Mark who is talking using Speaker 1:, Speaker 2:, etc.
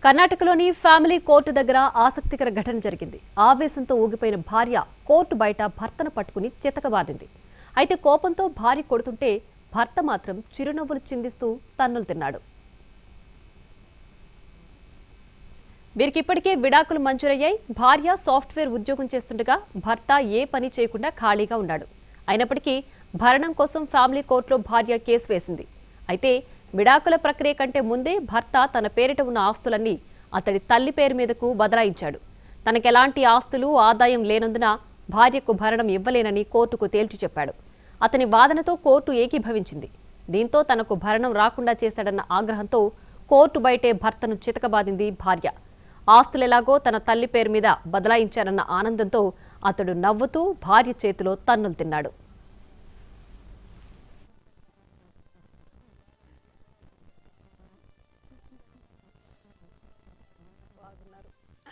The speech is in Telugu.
Speaker 1: కర్ణాటకలోని ఫ్యామిలీ కోర్టు దగ్గర ఆసక్తికర ఘటన జరిగింది. ఆవేశంతో ఊగిపోయిన భార్య కోర్టు బయట భర్తను పట్టుకుని చితకబాదింది. అయితే కోపంతో భార్య కొడుతుంటే భర్త మాత్రం చిరునవ్వులు చిందిస్తూ తన్నులు తిన్నాడు. వీరికి ఇప్పటికే విడాకులు మంజూరయ్యాయి. భార్య సాఫ్ట్వేర్ ఉద్యోగం చేస్తుండగా భర్త ఏ పని చేయకుండా ఖాళీగా ఉన్నాడు. అయినప్పటికీ భరణం కోసం ఫ్యామిలీ కోర్టులో భార్య కేసు వేసింది. అయితే విడాకుల ప్రక్రియ కంటే ముందే భర్త తన పేరిట ఉన్న ఆస్తులన్నీ అతడి తల్లి పేరు మీదకు బదలాయించాడు. తనకెలాంటి ఆస్తులు ఆదాయం లేనందున భార్యకు భరణం ఇవ్వలేనని కోర్టుకు తేల్చి చెప్పాడు. అతని వాదనతో కోర్టు ఏకీభవించింది. దీంతో తనకు భరణం రాకుండా చేశాడన్న ఆగ్రహంతో కోర్టు బయటే భర్తను చితకబాదింది భార్య. ఆస్తులెలాగో తన తల్లి పేరు మీద బదలాయించారన్న ఆనందంతో అతడు నవ్వుతూ భార్య చేతిలో తన్నులు తిన్నాడు.